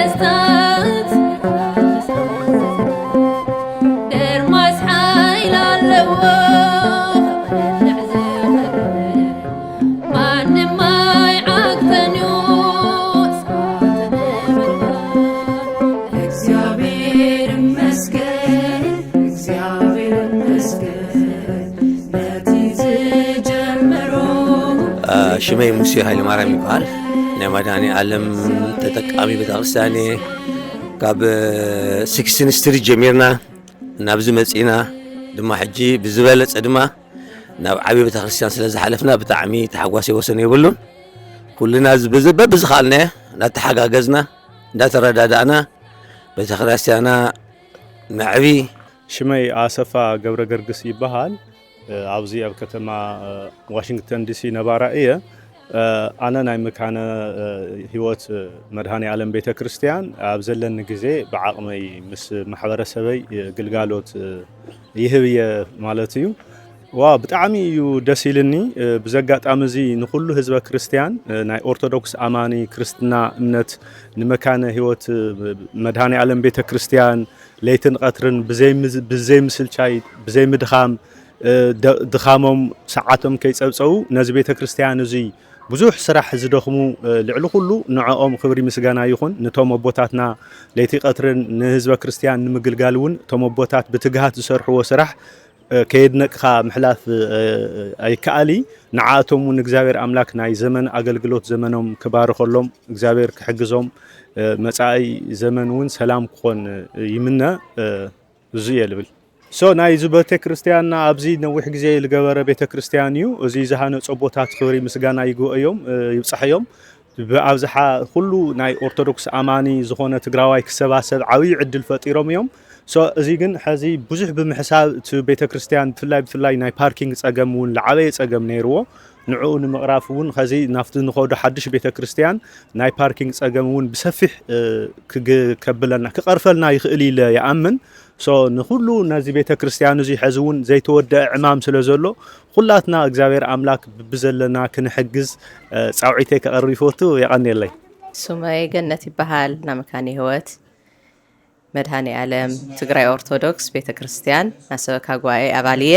ነገስታት ደርማስ ሓይል ኣለዎ ማንም ኣይዓግተንዩ እግዚአብሔር ይመስገን እግዚአብሔር ይመስገን ነቲ ዝጀመሮ ሽመይ ሙሴ ኃይለማርያም ይባላል ነማዳኒ ዓለም ተጠቃሚ ቤተክርስቲያን ካብ 16 ስትሪት ጀሚርና ናብዚ መጺና ድማ ሕጂ ብዝበለጸ ድማ ናብ ዓቢ ቤተክርስቲያን ስለ ዝሓለፍና ብጣዕሚ ተሓጓሲ ወሰን ይብሉን ኩልና ብዝኻልና እናተሓጋገዝና እንዳተረዳዳእና ቤተክርስቲያና ማዕቢ ሽመይ ኣሰፋ ገብረ ገርግስ ይበሃል ኣብዚ ኣብ ከተማ ዋሽንግተን ዲሲ ነባራ እየ ኣነ ናይ መካነ ህይወት መድሃኒ ዓለም ቤተክርስቲያን ኣብ ዘለኒ ግዜ ብዓቕመይ ምስ ማሕበረሰበይ ግልጋሎት ይህብየ ማለት እዩ ብጣዕሚ እዩ ደስ ኢልኒ ብዘጋጣሚ እዚ ንኩሉ ህዝበ ክርስቲያን ናይ ኦርቶዶክስ ኣማኒ ክርስትና እምነት ንመካነ ህይወት መድሃኒ ዓለም ቤተክርስቲያን ለይትን ቀትርን ብዘይ ምስልቻይ ብዘይ ምድኻም ድኻሞም ሰዓቶም ከይጸብጸው ነዚ ቤተክርስቲያን እዚ ብዙሕ ስራሕ ዝደኽሙ ልዕሊ ኩሉ ንዕኦም ክብሪ ምስጋና ይኹን ነቶም ኣቦታትና ለይቲ ቀትርን ንህዝበ ክርስቲያን ንምግልጋል እውን እቶም ኣቦታት ብትግሃት ዝሰርሕዎ ስራሕ ከየድነቅኻ ምሕላፍ ኣይከኣሊ ንዓኣቶም እውን እግዚአብሔር ኣምላክ ናይ ዘመን ኣገልግሎት ዘመኖም ክባርኸሎም እግዚአብሔር ክሕግዞም መጻኢ ዘመን እውን ሰላም ክኾን ይምነ እዚ የልብል ናይ ዝ ቤተክርስቲያንና ኣብዚ ነዊሕ ግዜ ዝገበረ ቤተክርስቲያን እዩ እዚ ዝሃነጾ ቦታት ክብሪ ምስጋና ይግበኦም ይብጻሕዮም ብኣብዝሓ ኩሉ ናይ ኦርቶዶክስ ኣማኒ ዝኾነ ትግራዋይ ክሰባሰብ ዓብዪ ዕድል ፈጢሮም እዮም እዚ ግን ሕዚ ብዙሕ ብምሕሳብ እቲ ቤተክርስቲያን ብፍላይ ናይ ፓርኪንግ ጸገም እውን ዝዓበየ ጸገም ነይርዎ ንዕኡ ንምቕራፍ እውን ከዚ ናፍቲ ንኸዶ ሓድሽ ቤተክርስቲያን ናይ ፓርኪንግ ጸገም እውን ብሰፊሕ ክከብለና ክቐርፈልና ይኽእል ኢለ ይኣምን ንኩሉ ነዚ ቤተክርስቲያን እዚ ሕዚ እውን ዘይተወድአ ዕማም ስለ ዘሎ ኩላትና እግዚአብሔር ኣምላክ ብዘለና ክንሕግዝ ጻውዒተይ ከቐሪፎቱ ይቐኒለይ ሱመይ ገነት ይበሃል ና መካነ ህይወት መድሃኒ ዓለም ትግራይ ኦርቶዶክስ ቤተክርስቲያን ናሰበካ ጉባኤ ኣባልየ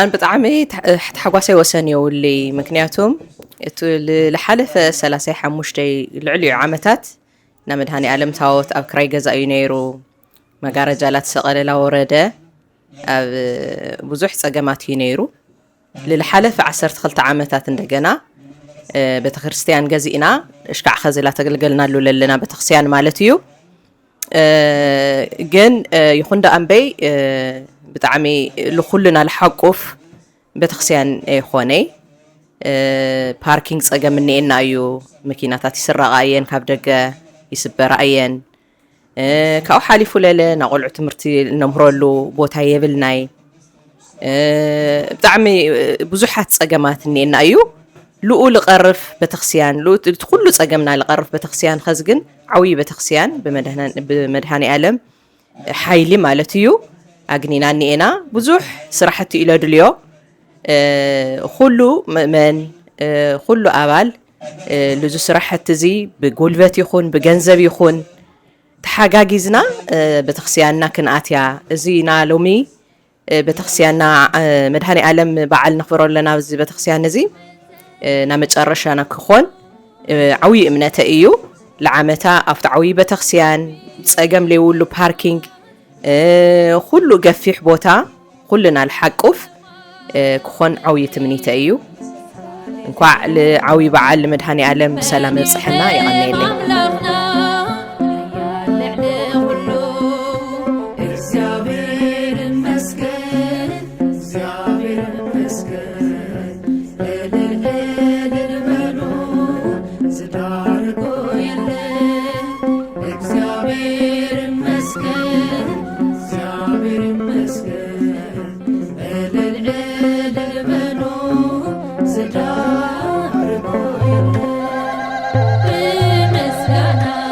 ኣን ብጣዕሚ ተሓጓሰይ ወሰን የውሊ ምክንያቱም እቲ ለሓለፈ 35 ልዕልዩ ዓመታት ና መድሃኒ ዓለም ታወት ኣብ ክራይ ገዛ እዩ ነይሩ መጋረጃላት ሰቐለላ ወረደ ኣብ ብዙሕ ጸገማት እዩ ነይሩ ለሓለፈ 12 ዓመታት እንደገና ቤተክርስቲያን ገዚእና እሽካዕ ኸዘላ ተገልገልናሉ ለለና ቤተክርስቲያን ማለት እዩ ግን ይኹንዳ ኣንበይ ብጣዕሚ ለኩልና ለሓቁፍ ቤተክርስቲያን ይኾነይ ፓርኪንግ ጸገም እኒኤና እዩ መኪናታት ይስረቃ እየን ካብ ደገ ይስበራ እየን ካው ሓሊፉ ለለ ናቆልዑ ትምህርቲ ነምረሉ ቦታ የብልናይ ብጣዕሚ ብዙሓት ጸገማት እኒኤና እዩ ልኡ ልቐርፍ ቤተክርስቲያን ኩሉ ጸገምና ልቐርፍ ቤተክርስቲያን ኸዝግን ዓብዪ ቤተክርስቲያን ብመድሃኒ ዓለም ሓይሊ ማለት እዩ ኣግኒና እኒኤና ብዙሕ ስራሕቲ ኢለ ድልዮ ኩሉ ምእመን ኩሉ ኣባል ልዙ ስራሕቲ እዚ ብጉልበት ይኹን ብገንዘብ ይኹን ተሓጋጊዝና ቤተክርስቲያንና ክንኣትያ እዚና ሎሚ ቤተክርስቲያንና መድሃኒ ዓለም በዓል ነኽብሮ ኣለና እዚ ቤተክርስቲያን እዚ ና መጨረሻና ክኾን ዓብዪ እምነተ እዩ ለዓመታ ኣብቲ ዓብዪ ቤተክርስቲያን ጸገም ለይውሉ ፓርኪንግ ኩሉ ገፊሕ ቦታ ኩልና ልሓቁፍ ክኾን ዓብዪ ትምኒተ እዩ እንኳዕ ለዓብዪ በዓል መድሃኒ ዓለም ብሰላም ይብጽሕና ይቐነየለይ بمسكنا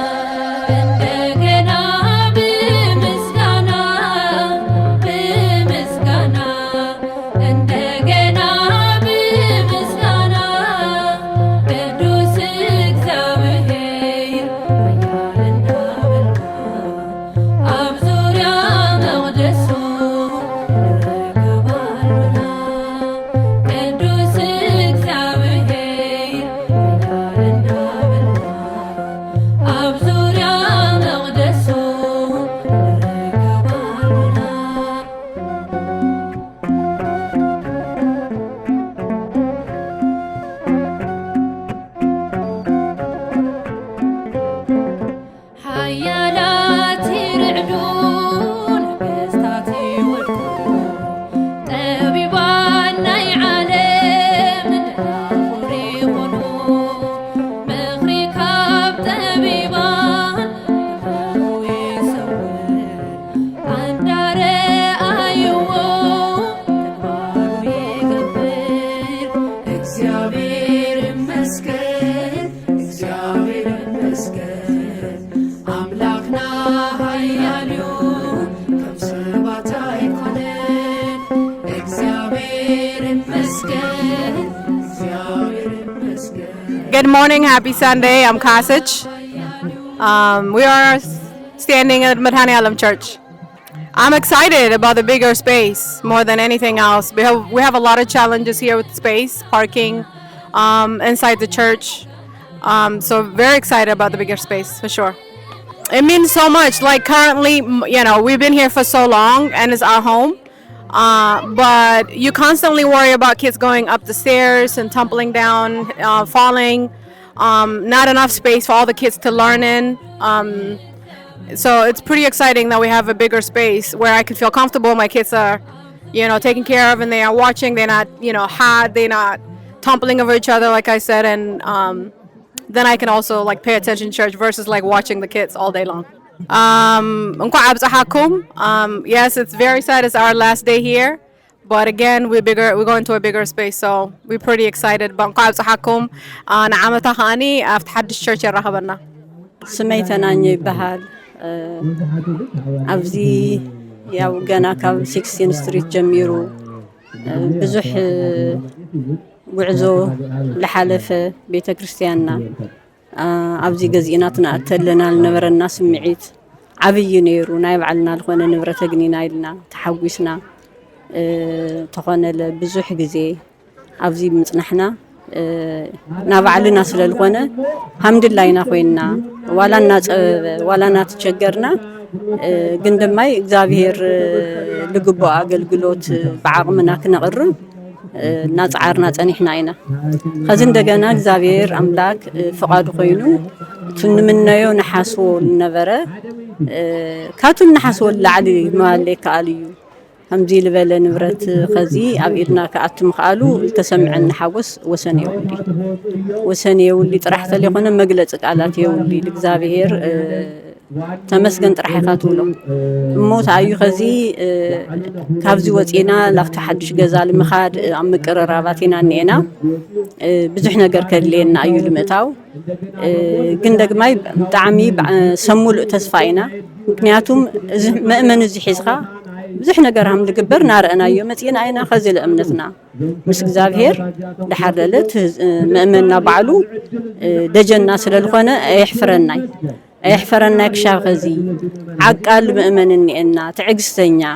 Good morning, happy Sunday. I'm Kasich. We are standing at Madhani Alam Church. I'm excited about the bigger space more than anything else. We have a lot of challenges here with space, parking, inside the church. So very excited about the bigger space for sure. It means so much. Like currently, you know, we've been here for so long and it's our home. But you constantly worry about kids going up the stairs and tumbling down, falling. Not enough space for all the kids to learn in. So it's pretty exciting that we have a bigger space where I can feel comfortable. My kids are, you know, taken care of and they are watching. They're not, you know, they're not tumbling over each other, like I said. And then I can also like pay attention in church versus like watching the kids all day long. Yes, it's very sad. It's our last day here. But again, we're going to a bigger space. So we're pretty excited. سميتنا يبهال أبزي يا وجانا كاب 16 ستريت جميرو بزح وعزو لحلفة بيت كريستياننا أبزي جزيناتنا أتلنا لنبر الناس معيت عبي نيرو نايب علنا لخونا نبرة جنينا لنا تحوسنا تخونا بزح جزي أبزي بمتنحنا نابعلنا سلالخونا الحمد لله يناخوينا ولا ناتشجرنا قندماي እግዚአብሔር لقبو አገልግሎት بعقمنا كنقرب ናጽዓርና ጸኒሕና ኢና ከዚ እንደገና እግዚአብሔር አምላክ ፍቃዱ ኮይኑ ትንምነዮ ነሐስዎ ነበረ ካቱ ነሐስዎ ላዕሊ ማለይ ከአልዩ همزي لبلا نبرت خزي أبيدنا كأتم خالو التسمعن حوس وسني واللي طرحت لي خنا مجلسك على تيولي لجزابير تمسكن طرحيخاتو له موت عيو خزي كابزي وصينا لاخت حدش غزال مخاد ام قرراباتينا نينا بزح ነገር ከለና አዩ ልመታው ግን ደግማይ ጣዕሚ ሰሙል ተስፋይና ምክንያቱም መእመን እዚ ሒዝኻ بزح ነገር هم لقبر نارئنا يومتين عينا خزل أمنتنا مس እግዚአብሔር لحرلت مؤمننا بعلو دجنا سلالخنا يحفرنا كشاف خزي عقال مؤمنني إننا تعجزتنيا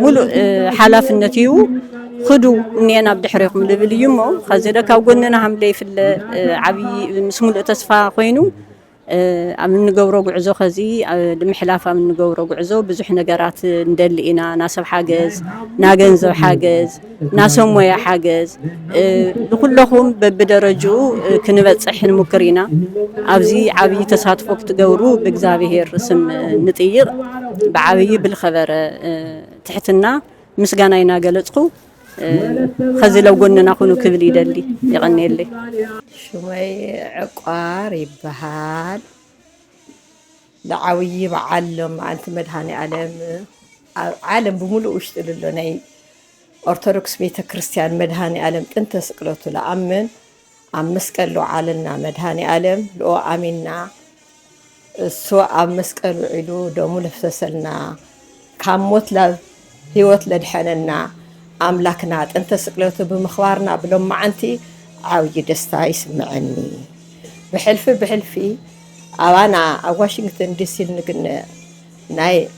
ملو حلافنتيو خدو إني أنا بدي حريقهم لبليمو خزيدا كوجننا هم لي في العبي مسمول تسفا خوينو أمن نجورو عزو خزي المحلافة من نجورو عزو بزح نجارات ندلقينا ناسب حاجز ناجنزو حاجز ناسهم ويا حاجز لكلهم بدرجو كنبت صحن مكرينا أبزي عبي تصادفوك تجورو بجزابير رسم نتير بعبي بالخبر تحتنا مسجانينا قلتقو خزي لو قلنا ناخذ كبلي دلي يغني لي شوي عقار يبهال دعوي بعلم أنت مدهاني عالم بملو اشتل لناي أرثوذكس بيت كريستيان مدهاني عالم أنت سقلته لأمن مسكلو عالنا مدهاني عالم لو أمنا سواء مسكلو علو دومو لفسسلنا كاموت لا هيوت لدحننا أملاكنا أنت سقلته بمخبارنا بلوم معنتي عاوي دستا يسمعني بحلفي أنا واشنطن دي سي نقنا ناي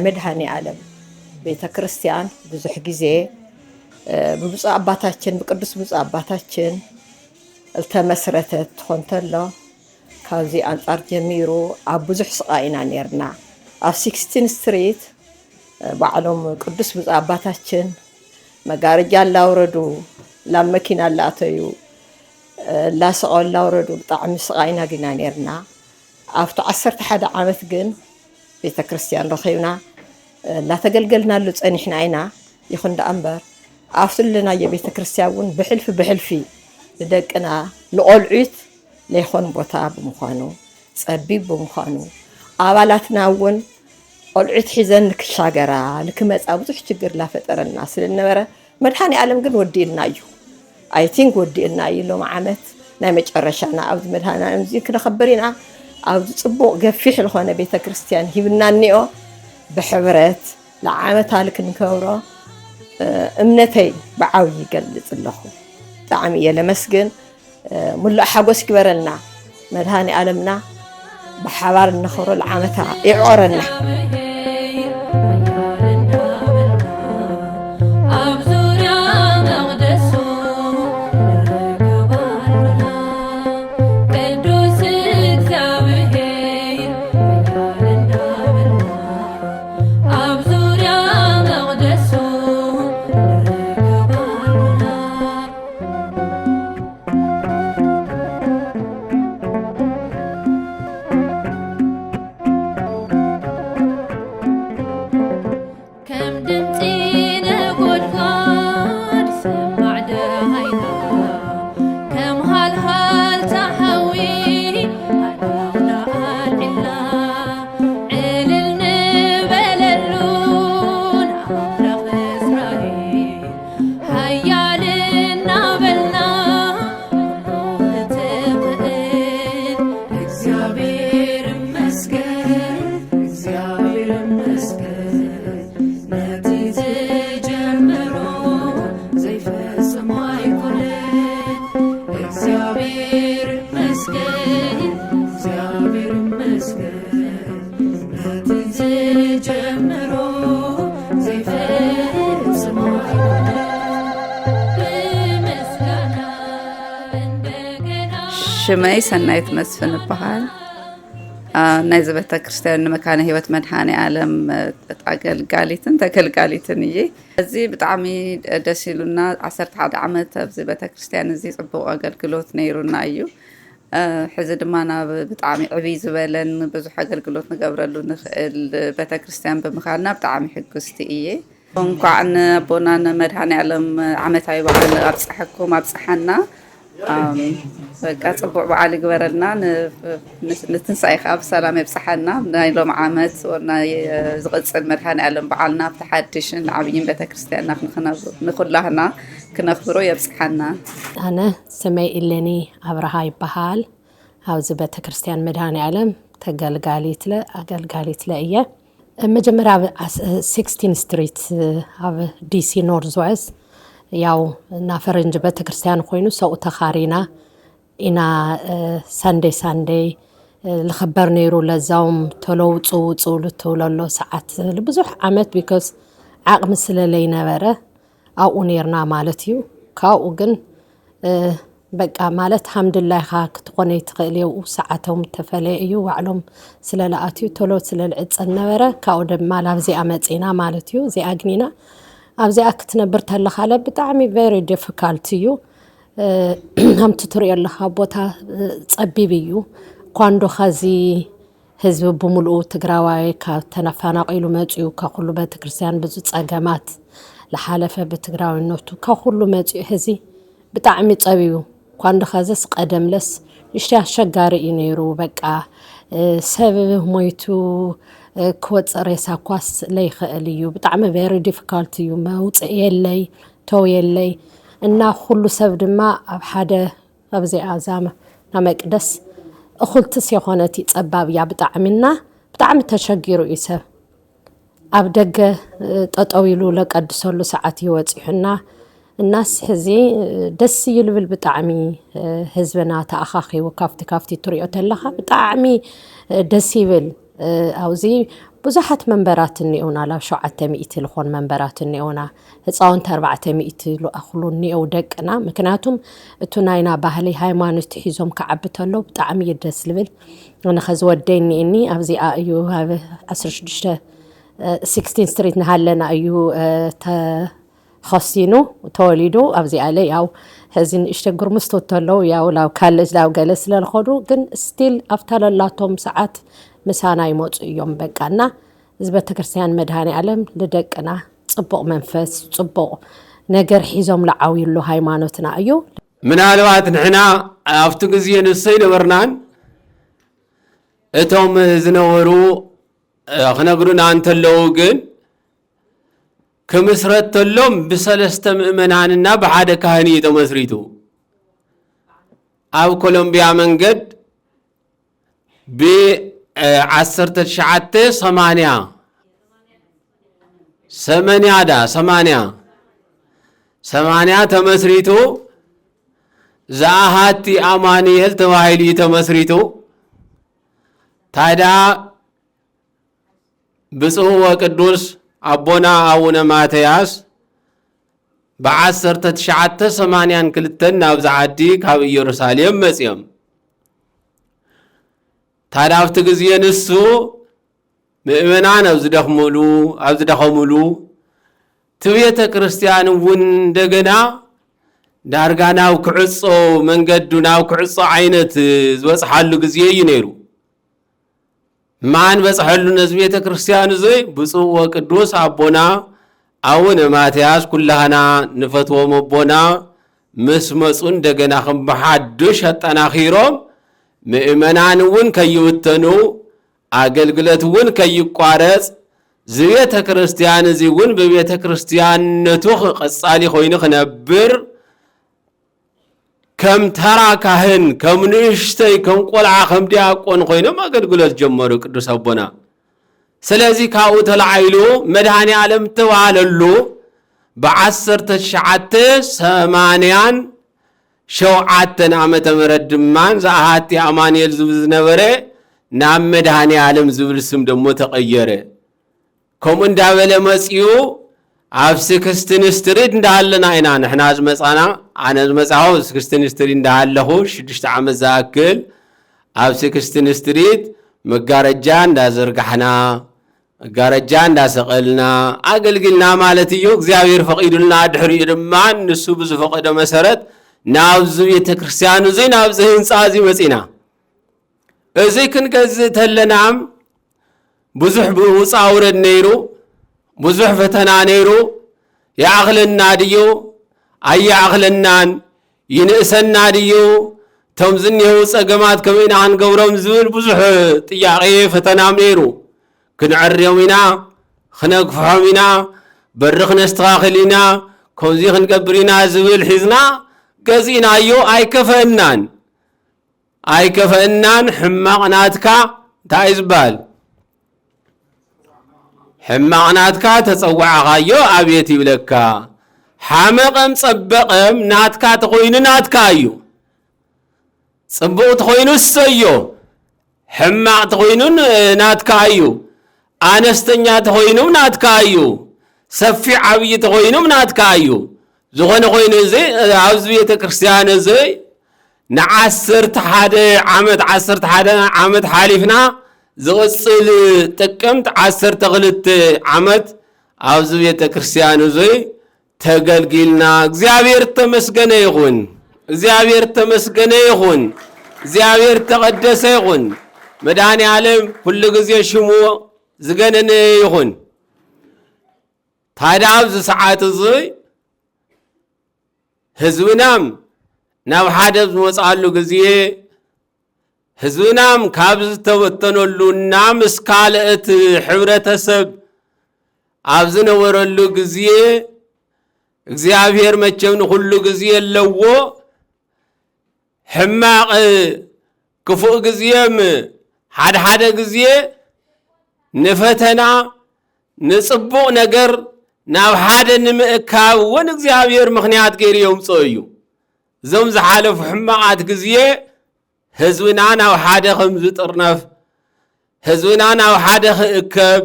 مدهاني عالم بيت كريستيان بزح جزء ببص أباتاتشن بقدس بص أباتاتشن التمسرتت خنتلا كازي أنصار جميرو أبوزح سقاينا نيرنا أف 16 ستريت بعلم قدس بص أباتاتشن مجارجال لاوردو لمكينا لاتيو لا سؤال لاوردو طعم سقاينا جنا نيرنا أفتو 11 عامت جن بيت كريستيان رخيونا لا تقلقلنا اللي تسأنيحنا عينا يخون دا أمبر أفتو لنا يبيت كريستيان بحلفي لدقنا لقول عيت ليخون بوتا بمخانو سأبيب بمخانو أولاتنا ون قول عيت حيزن لك الشاقرة لك مسأبوتو حجر لا فتر الناس للنورة مدحاني عالم قن ودي لنايو I think ودي لنايو لو معامت نامج أرشانا أود مدحانا نمزين كنا خبرينا أود صبو قفيح لخوانا بيت كريستيان هيبنا النيو بحبرت لعامت هالك نكورو እምነተይ ብዓውይ ይገልጽ ኣለኹ ብጣዕሚ እየ ለመስግን ሙሉእ ሓጎስ ይግበረልና መድሃኒ ዓለምና ብሓባር ንኽብሮ ዓመታ ይዕቆረና ሽመይ ሰናይት መስፍን ይበሃል ናይ ቤተ ክርስቲያን መካነ ህይወት መድሃኒ ዓለም አገልጋሊትን ተገልጋሊትን እየ እዚ ብጣዕሚ ደስ ይሉና 11 ዓመት ኣብዚ ቤተ ክርስቲያን እዚ ጽቡቕ አገልግሎት ነይሩና እዩ ሕዚ ድማ ናብ ብጣዕሚ ዕብይ ዝበለን ብዙሕ አገልግሎት ንገብረሉ ንኽእል ቤተ ክርስቲያን ብምኻንና ብጣዕሚ ሕጉስቲ እየ እንኳን ኣቦና መድሃኒ ዓለም ዓመታዊ በዓል ኣብፅሐኩም ኣብፅሐና በቃ ጽቡቕ በዓል ይግበረልና ንትንሳኤ ካብ ሰላም ይብፅሐና ናይ ሎም ዓመት ወናይ ዝቕፅል መድሃኒ ዓለም በዓልና ብተሓድሽን ዓብይን ቤተ ክርስቲያንና ንኹላህና ክነኽብሮ የብፅሐና ኣነ ሰመይ ኢለኒ ኣብርሃ ይበሃል ኣብዚ ቤተ ክርስቲያን መድሃኒ ዓለም ተገልጋሊት ለ እየ መጀመሪያ 16 ስትሪት ኣብ ዲሲ ኖርዝ ዌስት ያው እና ፈረንጅ ቤተ ክርስቲያን ኮይኑ ሰው ተኻሪና ኢና ሳንዴይ ልኽበር ነይሩ ለዛውም ተለውፁ ልትውለሎ ሰዓት ብዙሕ ዓመት ቢኮዝ ዓቕሚ ስለለይ ነበረ ኣብኡ ነርና ማለት እዩ ካብኡ ግን በቃ ማለት ሓምድላይኻ ክትኾነይ ትኽእል የው ሰዓቶም ተፈለየ እዩ ዋዕሎም ስለለኣትዩ ተሎ ስለልዕፀል ነበረ ካብኡ ድማ ላብዚኣ መፂና ማለት እዩ እዚኣ ግኒና ኣብዚኣ ክትነብር ተለኻለ ብጣዕሚ ቨሪ ዲፊካልት እዩ ሃምቲ ትሪኦ ኣለኻ ቦታ ፀቢብ እዩ ኳንዶ ኸዚ ህዝቢ ብምልኡ ትግራዋይ ካብ ተነፋናቂሉ መፅኡ ካብ ኩሉ ቤተ ክርስቲያን ብዙ ፀገማት ለሓለፈ ብትግራዊነቱ ካብ ኩሉ መፅኡ ህዚ ብጣዕሚ ፀቢቡ ኳንዶ ኸዚስ ቀደምለስ ንሽቲ ኣሸጋሪ እዩ ነይሩ በቃ ሰብ ሞይቱ ክወፅእ ሬሳ ኳስ ለይኽእል እዩ ብጣዕሚ ቨሪ ዲፊካልት እዩ መውፅእ የለይ ተው የለይ እና ኩሉ ሰብ ድማ ኣብ ሓደ ኣብዚኣ ዛማ ናብ መቅደስ እኹልትስ የኾነት ፀባብ እያ ብጣዕሚና ብጣዕሚ ተሸጊሩ እዩ ሰብ ኣብ ደገ ጠጠው ኢሉ ለቀድሰሉ ሰዓት ይወፅሑና እናስ ሕዚ ደስ ይልብል ብጣዕሚ ህዝብና ተኣኻኺቡ ካፍቲ ትሪኦ ተለኻ ብጣዕሚ ደስ ይብል ኣውዚ ብዙሓት መንበራት እኒኡና ላብ 700 ልኾን መንበራት እኒኡና ህፃውንቲ 400 ልኣኽሉ እኒኡ ደቅና ምክንያቱም እቱ ናይና ባህሊ ሃይማኖት ሒዞም ክዓቢ ተሎ ብጣዕሚ ደስ ልብል ኣነ ኸዚ ወደይ እኒእኒ ኣብዚኣ እዩ 16 ስትሪት ንሃለና እዩ ተኸሲኑ ተወሊዱ ኣብዚኣ ላይ ያው ሕዚ ንእሽተጉር ምስቶ ተለው ያው ላብ ካለጅ ላብ ገለ ስለልኸዱ ግን ስቲል ኣፍታለላቶም ሰዓት ምሳና ይመፁ እዮም በቃና እዚ ቤተ ክርስቲያን መድሃኒ ዓለም ልደቅና ጽቡቕ መንፈስ ጽቡቕ ነገር ሒዞም ለዓዊሉ ሃይማኖትና እዩ ምናልባት ንሕና ኣብቲ ግዜ ንሰይ ነበርናን እቶም ዝነበሩ ክነግሩና እንተለው ግን ክምስረት ተሎም ብሰለስተ ምእመናንና ብሓደ ካህኒ ተመስሪቱ ኣብ ኮሎምቢያ መንገድ ب1980 80 ተመስሪቱ ዘአሃቲ አማኑኤል ተባሂሉ ተመስሪቱ ታዲያ ብፁዕ ወቅዱስ አቦና አቡነ ማትያስ በ1982 ናብ ዝዓዲ ካብ ኢየሩሳሌም መጽዮም ታዲያ ኣብቲ ግዜ ንሱ ምእመናን ኣብ ዝደኸሙሉ ትቤተ ክርስቲያን እውን እንደገና ዳርጋ ናብ ክዕጾ መንገዱ ናብ ክዕጾ ዓይነት ዝበጽሓሉ ግዜ እዩ ነይሩ ማን በጽሐሉ ነዚ ቤተ ክርስቲያን እዙይ ብፁዕ ወቅዱስ አቦና አቡነ ማትያስ ኩላህና ንፈትዎም አቦና ምስ መጹ እንደገና ከም በሐድሽ አጠናኺሮም ምእመናን እውን ከይውተኑ አገልግሎት እውን ከይቋረጽ ዝቤተ ክርስቲያን እዚ እውን በቤተ ክርስቲያንነቱ ቀጻሊ ኮይኑ ክነብር ከም ተራ ካህን ከም ንእሽተይ ከም ቆልዓ ከም ዲያቆን ኮይኖም አገልግሎት ጀመሩ ቅዱስ አቦና ስለዚህ ካብኡ ተላዓይሉ መድኃኔ ዓለም ተባሃለሉ በ1987 ዓመተ ምህረት ድማን ዘአሃቲ አማኑኤል ዝነበረ ናብ መድኃኔ ዓለም ዝብል ስም ደሞ ተቀየረ ከም እንዳበለ መጽዩ ኣብ 16 ስትሪት እንዳሃለና ኢና ንሕና ዝመጻና ኣነ ዝመጻሁ 16 ስትሪት እንዳሃለሁ 6 ዓመት ዝኣክል ኣብ 16 ስትሪት መጋረጃ እንዳዘርጋሕና መጋረጃ እንዳሰቀልና አገልግልና ማለት እዩ እግዚአብሔር ፈቂዱልና ድሕሪኡ ድማ ንሱ ብዝፈቀደ መሰረት ናብዚ ቤተ ክርስቲያን እዚ ናብዚ ህንጻ እዚ መጺና እዚ ክንገዝእ ተለና ብዙሕ ውጻውረድ ነይሩ ብዙሕ ፈተና ነይሩ ያእኽለና ድዩ ኣያእኽለናን ይንእሰና ድዩ ቶም ዝኒሄው ጸገማት ከመይና ክንገብሮም ዝብል ብዙሕ ጥያቄ ፈተናም ነይሩ ክንዕርዮም ኢና ክነግፍሖም ኢና በሪ ክነስተኻኽል ኢና ከምዚ ክንገብር ኢና ዝብል ሒዝና ገዚእናዮ ኣይከፈአናን ሕማቕናትካ እንታይ ዝባል ሕማቕናትካ ተጸዋዕኻዮ ኣብየት ይብለካ ሓመቐም ጸበቐም ናትካ ተኾይኑ ናትካ እዩ ጽቡቕ ተኾይኑ እሰዮ ሕማቕ ተኾይኑ ናትካ እዩ አነስተኛ ተኾይኑ ናትካ እዩ ሰፊዕ ዓብይ ተኾይኑ ናትካ እዩ ዝኾነ ኮይኑ እዚ ኣብዚ ቤተ ክርስቲያን እዚ ን11 ዓመት ሓሊፍና ዝቕጽል ጥቅምት 12 ዓመት ኣብዚ ቤተ ክርስቲያን እዚ ተገልጊልና እግዚአብሔር ተመስገነ ይኹን እግዚአብሔር ተመስገነ ይኹን እግዚአብሔር ተቀደሰ ይኹን መድኃኔ ዓለም ኩሉ ግዜ ሽሙ ዝገነነ ይኹን ታዲያ ኣብዚ ሰዓት እዚ ህዝብናም ናብ ሓደ ዝመጻሉ ግዜ ህዝብናም ካብ ዝተበተነሉና ምስ ካልእት ሕብረተሰብ ኣብ ዝነበረሉ ግዜ እግዚአብሔር መቸም ንኹሉ ግዜ ኣለዎ ሕማቕ ክፉእ ግዜም ሓደ ግዜ ንፈተና ንጽቡቕ ነገር ናብ ሓደ ንምእካብ እውን እግዚአብሔር ምኽንያት ገይሩ የምጽኦ እዩ እዞም ዝሓለፉ ሕማቓት ግዜ ህዝብና ናብ ሓደ ከም ዝጥርነፍ ህዝብና ናብ ሓደ ክእከብ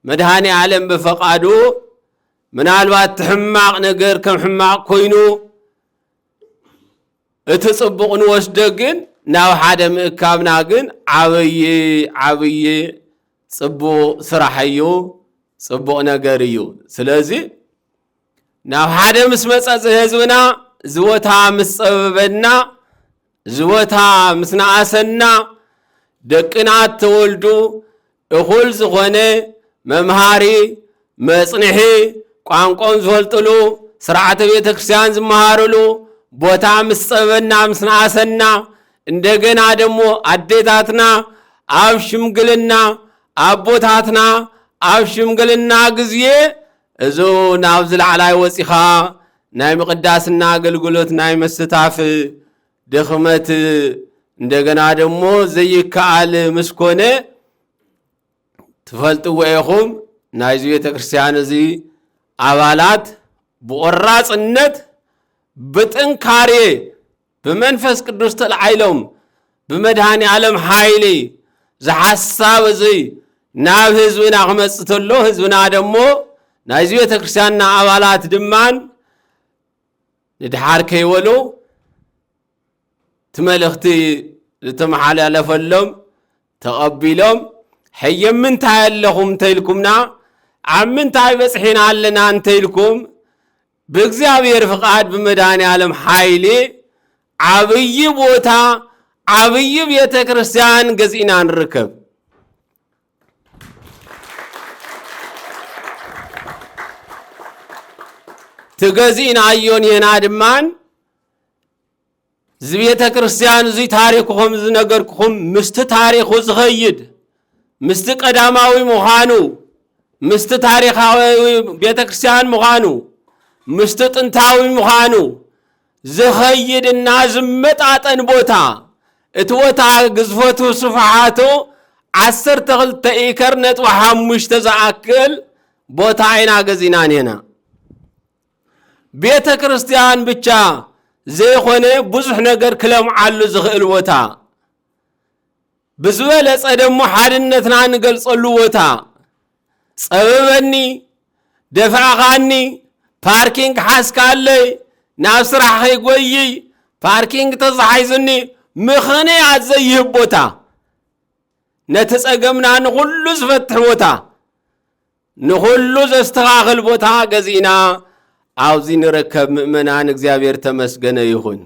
መድኃኔ ዓለም በፈቃዱ ምናልባት ሕማቕ ነገር ከም ሕማቕ ኮይኑ እቲ ጽቡቕ ንወስደ ግን ናብ ሓደ ምእካብና ግን ዓብይ ጽቡቕ ስራሕ እዩ ጽቡቕ ነገር እዩ ስለዚ ናብ ሓደ ምስ መጸ ህዝብና ዝወታ ምስ ጸበበና ዝወታ ምስ ነኣሰና ደቅና ተወልዱ እኹል ዝኾነ መምሃሪ መጽንሒ ቋንቋን ዝፈልጥሉ ስርዓተ ቤተ ክርስቲያን ዝመሃሩሉ ቦታ ምስ ጸበበና ምስ ነኣሰና እንደገና ደሞ አዴታትና ኣብ ሽምግልና አቦታትና ኣብ ሽምግልና ግዜ እዞ ናብ ዝለዓላይ ወፂኻ ናይ ምቅዳስና አገልግሎት ናይ መስታፍ ድኽመት እንደገና ደሞ ዘይከኣል ምስኮነ ትፈልጥዎ ኢኹም ናይ ቤተ ክርስቲያን እዚ አባላት بقراصነት بጥንካሬ بمنفس ቅዱስ ተልዓይሎም بمدሃኒ ዓለም ኃይሊ ዝሐሳብ እዚ ናብ ህዝብና ክመጽእ ተሎ ህዝብና ደሞ ናይዚ ቤተክርስቲያንና አባላት ድማን ንድሓር ከይወሉ ትመልእኽቲ ዝተመሓላለፈሎም ተቐቢሎም ሕየም ምንታይ ኣለኹም እንተይልኩምና ኣብ ምንታይ በጽሒና ኣለና እንተይልኩም ብእግዚአብሔር ፍቃድ በመድኃኔ ዓለም ኃይሊ ዓብይ ቦታ ዓብይ ቤተ ክርስቲያን ገዚእና ንርከብ ትገዚእና አዮን የና ድማን ዝቤተ ክርስቲያን እዚ ታሪክኩም ዝነገርኩም ምስቲ ታሪኹ ዝኸይድ ምስቲ ቀዳማዊ ምዃኑ ምስቲ ታሪኻዊ ቤተ ክርስቲያን ምዃኑ ምስቲ ጥንታዊ ምዃኑ ዝኸይድና ዝመጣጠን ቦታ እቲ ቦታ ግዝፈቱ ስፍሓቱ 12 ኤከር ነጥቢ 5 ዝኣክል ቦታ አይና ገዚና ነና ቤተ ክርስቲያን ብቻ ዘይኾነ ብዙሕ ነገር ክለምዓሉ ዝኽእል ቦታ ብዝበለጸ ደሞ ሓድነትና ንገልጸሉ ቦታ ጸበበኒ ደፋኻኒ ፓርኪንግ ሓስካለይ ናብ ስራሕ ኸይጎይ ፓርኪንግ ተዛሓይዙኒ ምኽንያት ዘይህብ ቦታ ነቲ ጸገምና ንኹሉ ዝፈትሕ ቦታ ንኹሉ ዘስተኻኽል ቦታ ገዚእና አውዚ ንረከብ ምእመናን እግዚአብሔር ተመስገነ ይሁን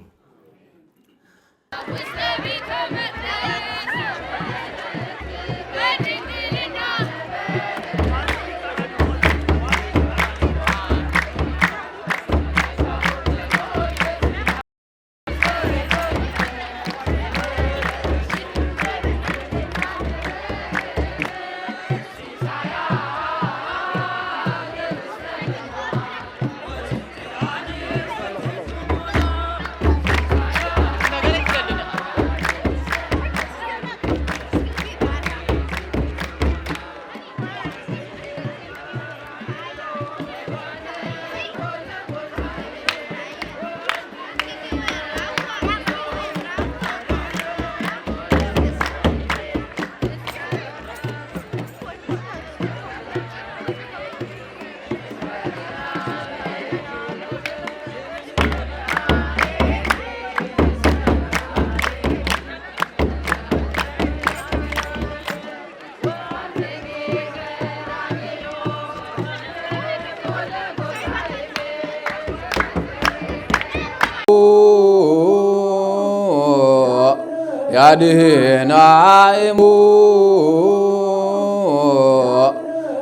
ያድህናይሙ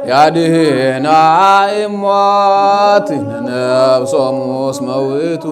ያድህናይሙ ነፍሶሙ እስመ ውእቱ